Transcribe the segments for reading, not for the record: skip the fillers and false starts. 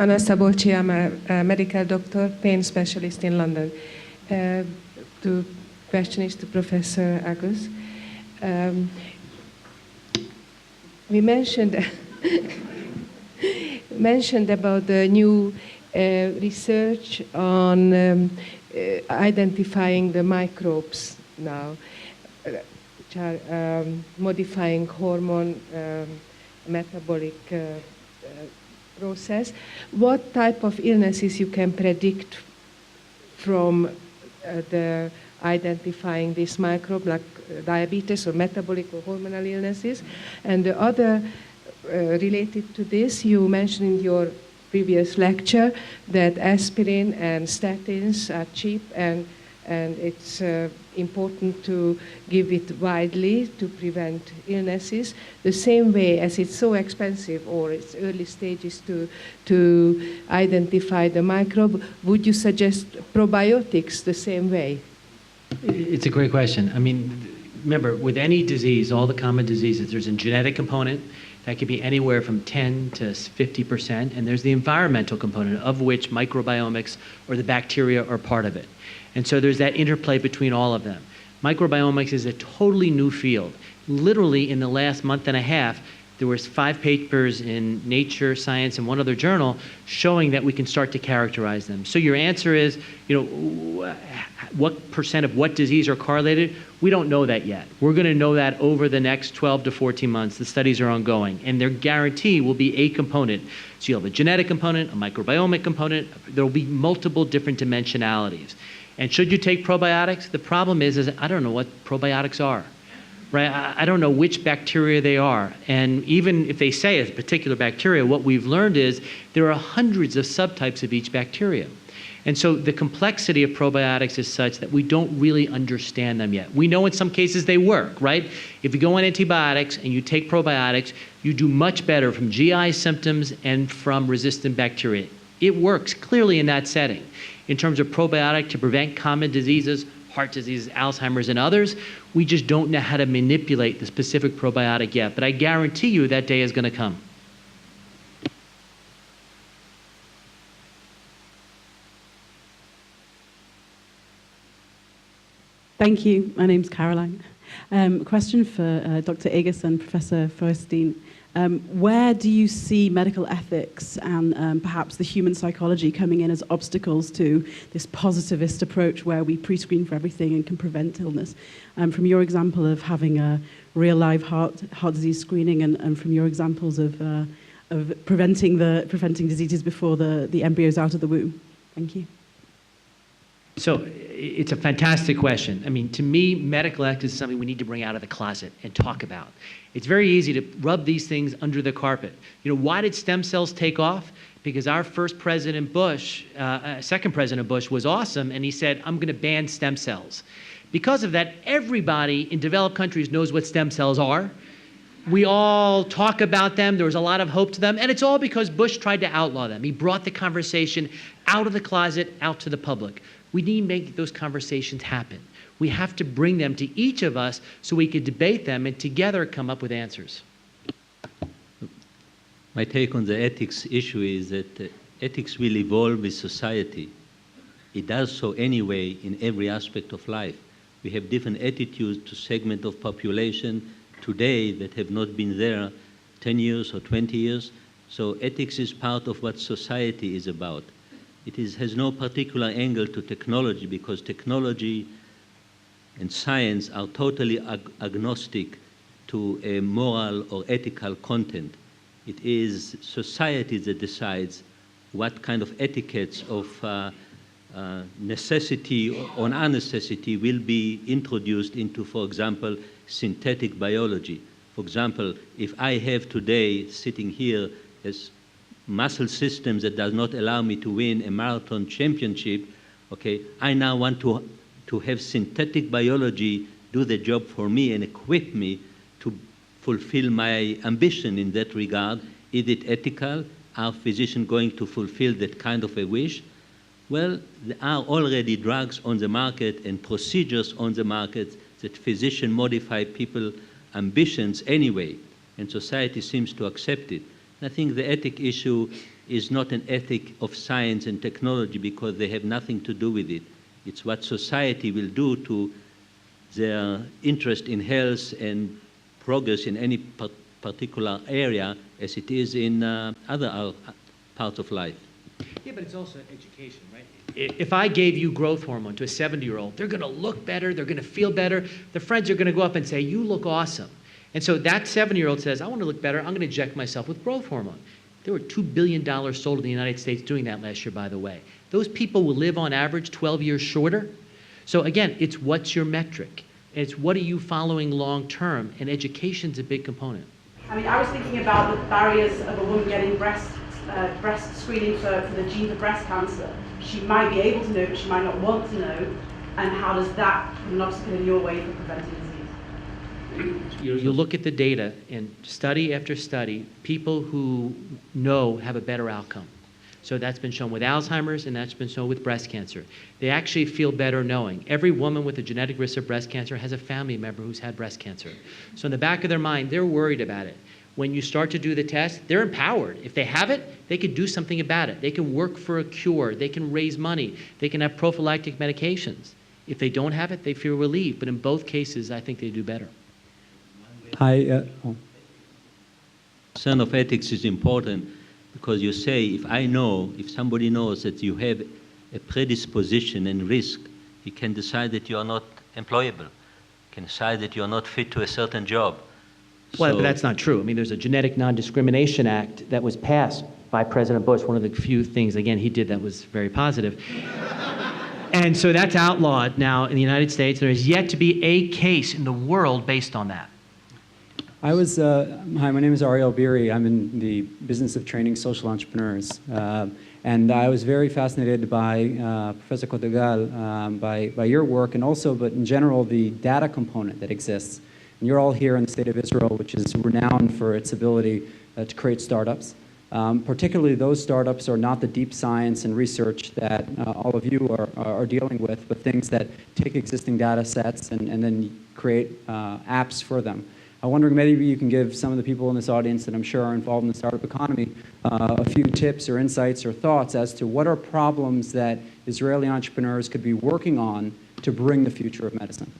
Anna Szabolcsi, I'm a medical doctor, pain specialist in London. The question is to Professor Agus. We mentioned about the new research on identifying the microbes now, which are modifying hormone metabolic process. What type of illnesses you can predict from the identifying this microbe, like diabetes or metabolic or hormonal illnesses? And the other related to this, you mentioned in your previous lecture that aspirin and statins are cheap, and it's important to give it widely to prevent illnesses. The same way as it's so expensive, or it's early stages to identify the microbe, would you suggest probiotics the same way? It's a great question. I mean, remember, with any disease, all the common diseases, there's a genetic component that could be anywhere from 10 to 50%, and there's the environmental component, of which microbiomics or the bacteria are part of it. And so there's that interplay between all of them. Microbiomics is a totally new field. Literally in the last month and a half, there was 5 papers in Nature, Science, and one other journal showing that we can start to characterize them. So your answer is, what percent of what disease are correlated? We don't know that yet. We're going to know that over the next 12 to 14 months. The studies are ongoing, and their guarantee will be a component. So you'll have a genetic component, a microbiomic component. There will be multiple different dimensionalities. And should you take probiotics? The problem is I don't know what probiotics are. Right? I don't know which bacteria they are. And even if they say it's a particular bacteria, what we've learned is there are hundreds of subtypes of each bacteria. And so the complexity of probiotics is such that we don't really understand them yet. We know in some cases they work, right? If you go on antibiotics and you take probiotics, you do much better from GI symptoms and from resistant bacteria. It works clearly in that setting. In terms of probiotic to prevent common diseases, heart disease, Alzheimer's, and others, we just don't know how to manipulate the specific probiotic yet. But I guarantee you that day is going to come. Thank you. My name's Caroline. Question for Dr. Agus and Professor Feuerstein. Where do you see medical ethics and perhaps the human psychology coming in as obstacles to this positivist approach where we pre-screen for everything and can prevent illness? From your example of having a real live heart disease screening and from your examples of preventing diseases before the embryo's out of the womb. Thank you. So it's a fantastic question. I mean, to me, medical ethics is something we need to bring out of the closet and talk about. It's very easy to rub these things under the carpet. Why did stem cells take off? Because our first President Bush, second President Bush was awesome, and he said, I'm going to ban stem cells. Because of that, everybody in developed countries knows what stem cells are. We all talk about them. There was a lot of hope to them. And it's all because Bush tried to outlaw them. He brought the conversation out of the closet, out to the public. We need to make those conversations happen. We have to bring them to each of us so we could debate them and together come up with answers. My take on the ethics issue is that ethics will evolve with society. It does so anyway in every aspect of life. We have different attitudes to segment of population today that have not been there 10 years or 20 years. So ethics is part of what society is about. It has no particular angle to technology because technology and science are totally agnostic to a moral or ethical content. It is society that decides what kind of etiquettes of necessity or unnecessity will be introduced into, for example, synthetic biology. For example, if I have today sitting here as muscle systems that does not allow me to win a marathon championship, okay, I now want to have synthetic biology do the job for me and equip me to fulfill my ambition in that regard. Is it ethical? Are physicians going to fulfill that kind of a wish? Well, there are already drugs on the market and procedures on the market that physicians modify people's ambitions anyway, and society seems to accept it. I think the ethic issue is not an ethic of science and technology because they have nothing to do with it. It's what society will do to their interest in health and progress in any particular area as it is in other parts of life. Yeah, but it's also education, right? If I gave you growth hormone to a 70-year-old, they're going to look better, they're going to feel better. Their friends are going to go up and say, you look awesome. And so that 70-year-old says, I want to look better, I'm going to inject myself with growth hormone. There were $2 billion sold in the United States doing that last year, by the way. Those people will live on average 12 years shorter. So again, it's what's your metric? It's what are you following long term, and education's a big component. I mean, I was thinking about the barriers of a woman getting breast screening for the gene for breast cancer. She might be able to know, but she might not want to know. And how does that put an obstacle in your way for preventing disease? You look at the data, and study after study, people who know have a better outcome. So that's been shown with Alzheimer's, and that's been shown with breast cancer. They actually feel better knowing. Every woman with a genetic risk of breast cancer has a family member who's had breast cancer. So in the back of their mind, they're worried about it. When you start to do the test, they're empowered. If they have it, they can do something about it. They can work for a cure. They can raise money. They can have prophylactic medications. If they don't have it, they feel relieved. But in both cases, I think they do better. Concern of ethics is important because you say, if somebody knows that you have a predisposition and risk, he can decide that you are not employable, can decide that you are not fit to a certain job. Well, but that's not true. I mean, there's a Genetic Non-Discrimination Act that was passed by President Bush. One of the few things, again, he did that was very positive. And so that's outlawed now in the United States. There is yet to be a case in the world based on that. Hi, my name is Ariel Beery. I'm in the business of training social entrepreneurs. And I was very fascinated by Professor Kotegal, by your work, and also, but in general, the data component that exists. And you're all here in the state of Israel, which is renowned for its ability to create startups. Particularly those startups are not the deep science and research that all of you are dealing with, but things that take existing data sets and then create apps for them. I'm wondering maybe you can give some of the people in this audience that I'm sure are involved in the startup economy a few tips or insights or thoughts as to what are problems that Israeli entrepreneurs could be working on to bring the future of medicine.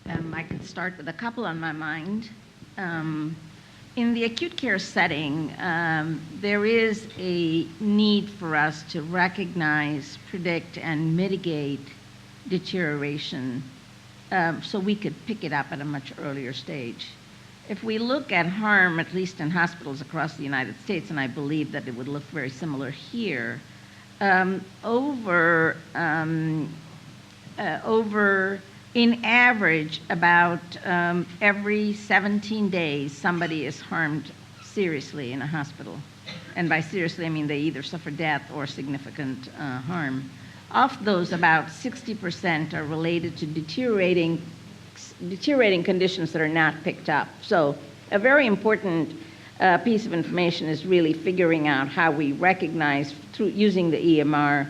I could start with a couple on my mind. In the acute care setting, there is a need for us to recognize, predict, and mitigate deterioration so we could pick it up at a much earlier stage. If we look at harm, at least in hospitals across the United States, and I believe that it would look very similar here, in average, about every 17 days, somebody is harmed seriously in a hospital. And by seriously, I mean they either suffer death or significant harm. Of those, about 60% are related to deteriorating conditions that are not picked up. So a very important piece of information is really figuring out how we recognize, through using the EMR,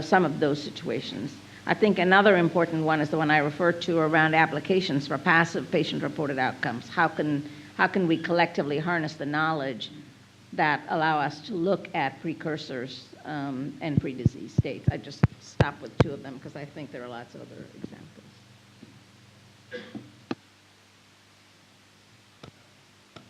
some of those situations. I think another important one is the one I referred to around applications for passive patient-reported outcomes. How can we collectively harness the knowledge that allow us to look at precursors and pre-disease states? I just stopped with two of them because I think there are lots of other examples.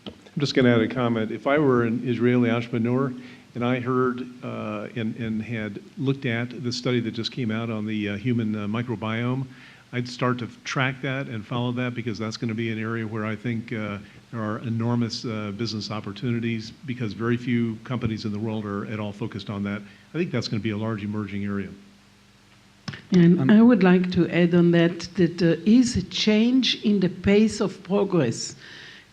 I'm just going to add a comment. If I were an Israeli entrepreneur and I heard and had looked at the study that just came out on the human microbiome, I'd start to track that and follow that because that's going to be an area where I think there are enormous business opportunities because very few companies in the world are at all focused on that. I think that's going to be a large emerging area. And I would like to add on that there is a change in the pace of progress.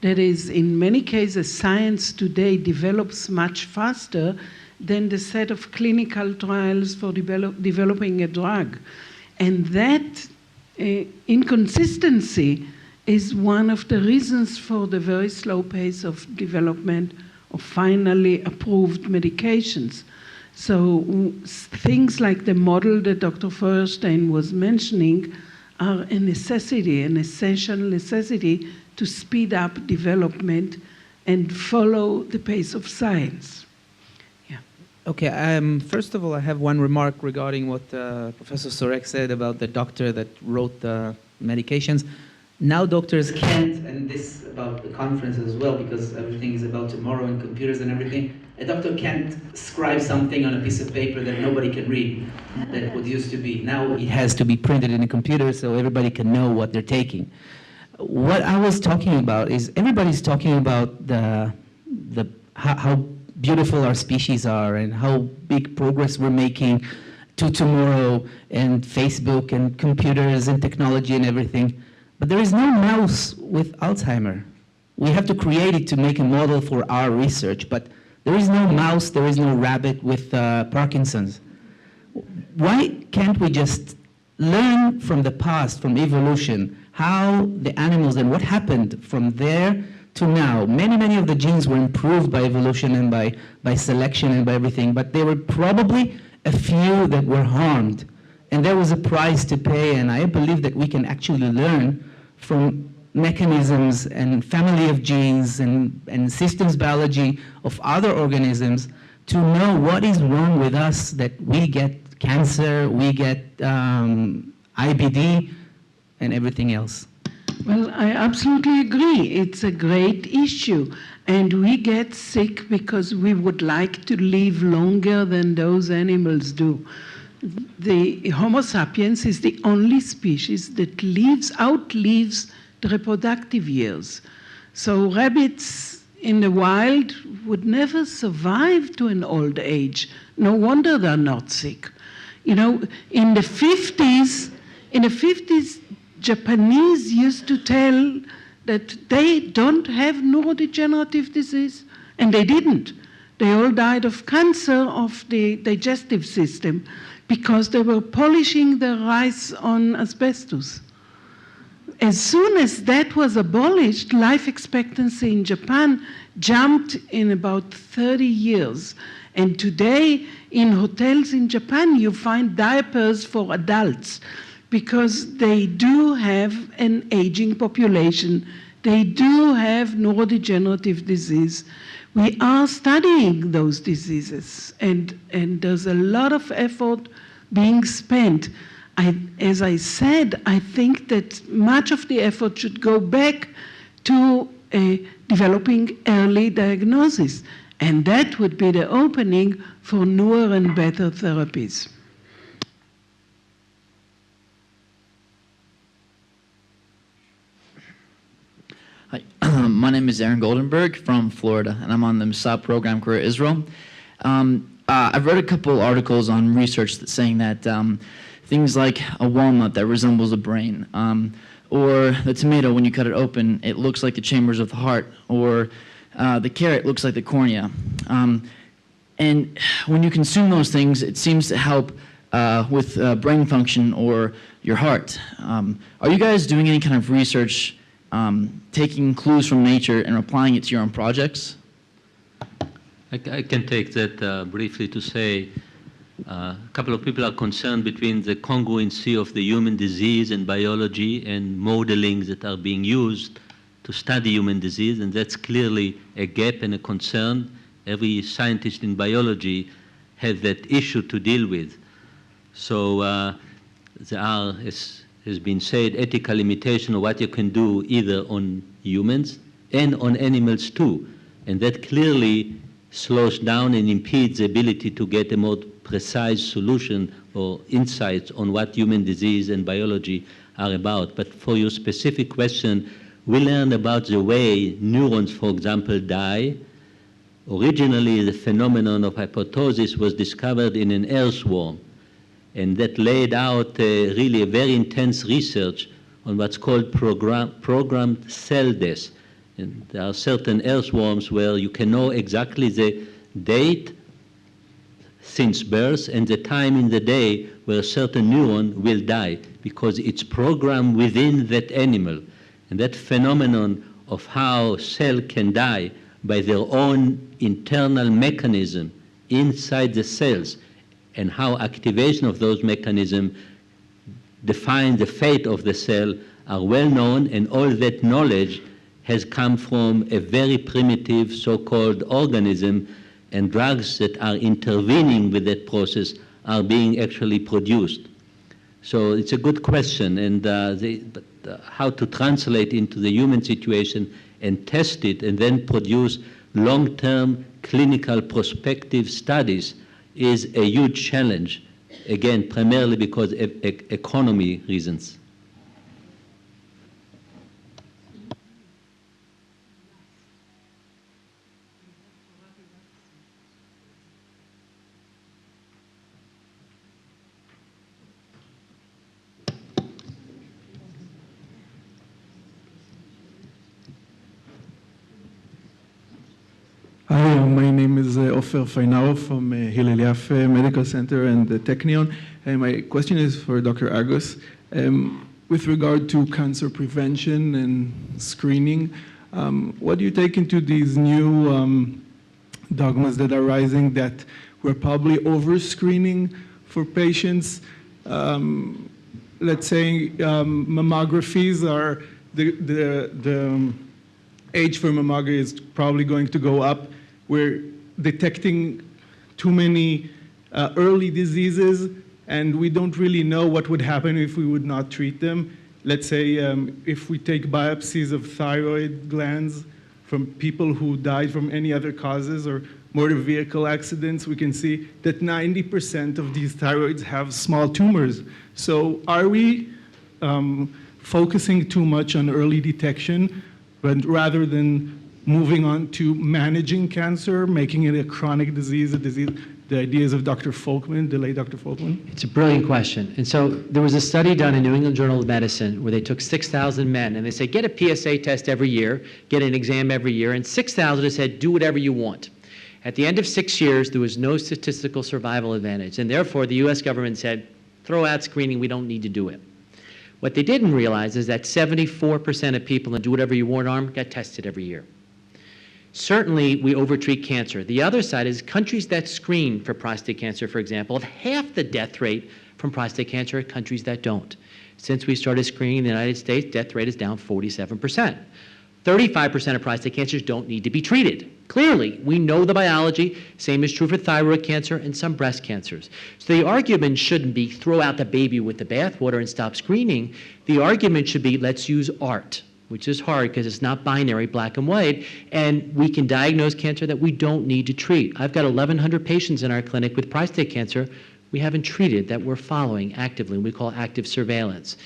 That is, in many cases, science today develops much faster than the set of clinical trials for developing a drug. And that inconsistency is one of the reasons for the very slow pace of development of finally approved medications. So things like the model that Dr. Feuerstein was mentioning are a necessity, an essential necessity to speed up development and follow the pace of science. Okay, first of all, I have one remark regarding what Professor Sorek said about the doctor that wrote the medications. Now doctors can't, and this about the conference as well, because everything is about tomorrow and computers and everything, a doctor can't scribe something on a piece of paper that nobody can read, that what used to be. Now it has to be printed in a computer so everybody can know what they're taking. What I was talking about is everybody's talking about how beautiful our species are and how big progress we're making to tomorrow and Facebook and computers and technology and everything. But there is no mouse with Alzheimer. We have to create it to make a model for our research, but there is no mouse, there is no rabbit with Parkinson's. Why can't we just learn from the past, from evolution, how the animals and what happened from there to now? Many of the genes were improved by evolution and by selection and by everything, but there were probably a few that were harmed. And there was a price to pay, and I believe that we can actually learn from mechanisms and family of genes and systems biology of other organisms to know what is wrong with us, that we get cancer, we get IBD, and everything else. Well, I absolutely agree. It's a great issue. And we get sick because we would like to live longer than those animals do. The Homo sapiens is the only species that outlives the reproductive years. So rabbits in the wild would never survive to an old age. No wonder they're not sick. You know, in the 50s, Japanese used to tell that they don't have neurodegenerative disease, and they didn't. They all died of cancer of the digestive system because they were polishing their rice on asbestos. As soon as that was abolished, life expectancy in Japan jumped in about 30 years. And today, in hotels in Japan, you find diapers for adults because they do have an aging population. They do have neurodegenerative disease. We are studying those diseases, and there's a lot of effort being spent. As I said, I think that much of the effort should go back to developing early diagnosis, and that would be the opening for newer and better therapies. Hi, my name is Aaron Goldenberg from Florida, and I'm on the MSAP program, Career Israel. I've read a couple articles on research that's saying that things like a walnut that resembles a brain, or the tomato, when you cut it open, it looks like the chambers of the heart, or the carrot looks like the cornea. And when you consume those things, it seems to help with brain function or your heart. Are you guys doing any kind of research taking clues from nature and applying it to your own projects? I can take that briefly to say a couple of people are concerned between the congruency of the human disease and biology and modeling that are being used to study human disease, and that's clearly a gap and a concern. Every scientist in biology has that issue to deal with. So there are, as has been said, ethical limitation of what you can do either on humans and on animals too. And that clearly slows down and impedes the ability to get a more precise solution or insights on what human disease and biology are about. But for your specific question, we learned about the way neurons, for example, die. Originally, the phenomenon of apoptosis was discovered in an earthworm, and that laid out really a very intense research on what's called programmed cell death. And there are certain earthworms where you can know exactly the date since birth and the time in the day where a certain neuron will die, because it's programmed within that animal. And that phenomenon of how cell can die by their own internal mechanism inside the cells, and how activation of those mechanisms define the fate of the cell are well known, and all that knowledge has come from a very primitive so-called organism, and drugs that are intervening with that process are being actually produced. So it's a good question, and how to translate into the human situation and test it and then produce long-term clinical prospective studies is a huge challenge, again, primarily because of economy reasons. Hi, my name is Ofer Fainao from Hillel Yafe Medical Center and the Technion. My question is for Dr. Agus. With regard to cancer prevention and screening, what do you take into these new dogmas that are rising that we're probably over-screening for patients? Let's say mammographies are, the age for mammography is probably going to go up. We're detecting too many early diseases, and we don't really know what would happen if we would not treat them. Let's say if we take biopsies of thyroid glands from people who died from any other causes or motor vehicle accidents, we can see that 90% of these thyroids have small tumors. So are we focusing too much on early detection, but rather than moving on to managing cancer, making it a chronic disease, the ideas of Dr. Folkman, the late Dr. Folkman? It's a brilliant question. And so there was a study done in New England Journal of Medicine where they took 6,000 men and they said, get a PSA test every year, get an exam every year, and 6,000 said, do whatever you want. At the end of 6 years, there was no statistical survival advantage, and therefore the US government said, throw out screening, we don't need to do it. What they didn't realize is that 74% of people in the do whatever you want arm got tested every year. Certainly, we overtreat cancer. The other side is countries that screen for prostate cancer, for example, have half the death rate from prostate cancer at countries that don't. Since we started screening in the United States, death rate is down 47%. 35% of prostate cancers don't need to be treated. Clearly, we know the biology. Same is true for thyroid cancer and some breast cancers. So the argument shouldn't be throw out the baby with the bathwater and stop screening. The argument should be let's use art, which is hard because it's not binary, black and white, and we can diagnose cancer that we don't need to treat. I've got 1,100 patients in our clinic with prostate cancer we haven't treated that we're following actively. We call active surveillance.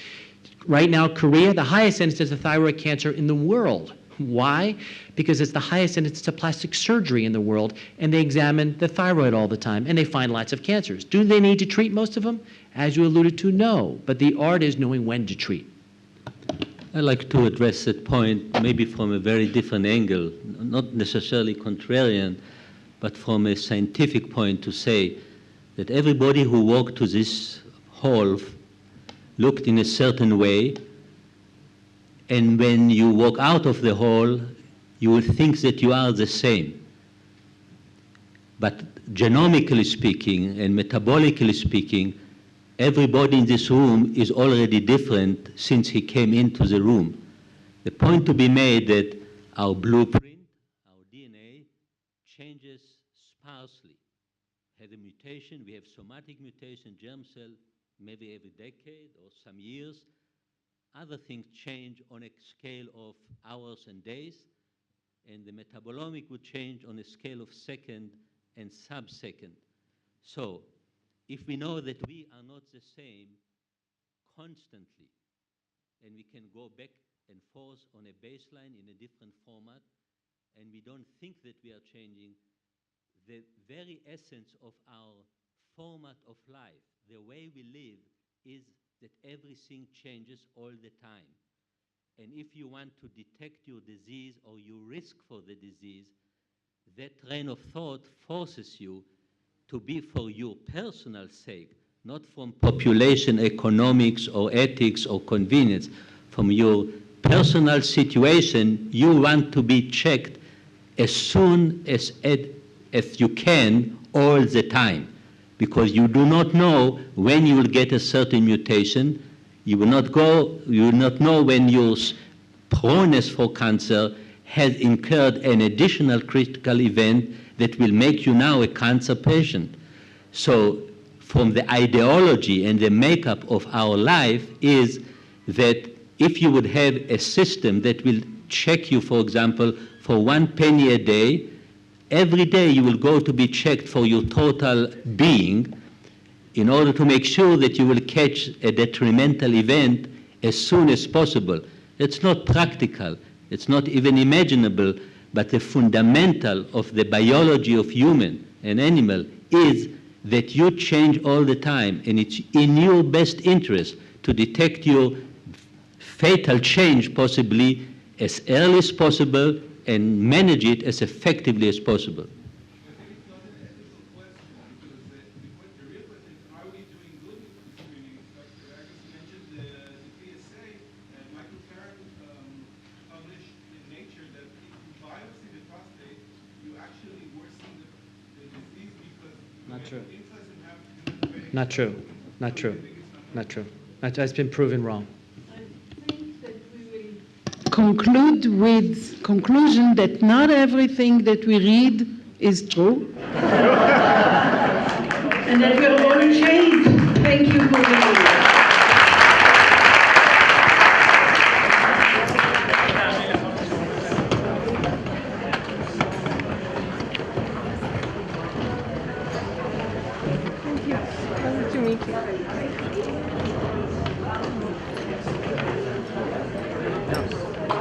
Right now, Korea, the highest incidence of thyroid cancer in the world. Why? Because it's the highest incidence of plastic surgery in the world, and they examine the thyroid all the time, and they find lots of cancers. Do they need to treat most of them? As you alluded to, no. But the art is knowing when to treat. I'd like to address that point maybe from a very different angle, not necessarily contrarian, but from a scientific point to say that everybody who walked to this hall looked in a certain way, and when you walk out of the hall, you will think that you are the same. But genomically speaking and metabolically speaking, everybody in this room is already different since he came into the room. The point to be made that our blueprint, our DNA, changes sparsely. Have a mutation, we have somatic mutation, germ cell, maybe every decade or some years. Other things change on a scale of hours and days, and the metabolomic would change on a scale of second and sub-second. So, if we know that we are not the same constantly, and we can go back and forth on a baseline in a different format, and we don't think that we are changing, the very essence of our format of life, the way we live, is that everything changes all the time. And if you want to detect your disease or you risk for the disease, that train of thought forces you to be for your personal sake, not from population economics or ethics or convenience. From your personal situation, you want to be checked as soon as you can, all the time, because you do not know when you will get a certain mutation. You will not know when your proneness for cancer has incurred an additional critical event that will make you now a cancer patient. So from the ideology and the makeup of our life is that if you would have a system that will check you, for example, for 1 penny a day, every day you will go to be checked for your total being in order to make sure that you will catch a detrimental event as soon as possible. It's not practical. It's not even imaginable, but the fundamental of the biology of human and animal is that you change all the time, and it's in your best interest to detect your fatal change possibly as early as possible and manage it as effectively as possible. Not true. Not true. Not true. That's been proven wrong. Conclude with conclusion that not everything that we read is true. And that we're going to change. Thank you for being here. Thank you. Pleasure to meet you.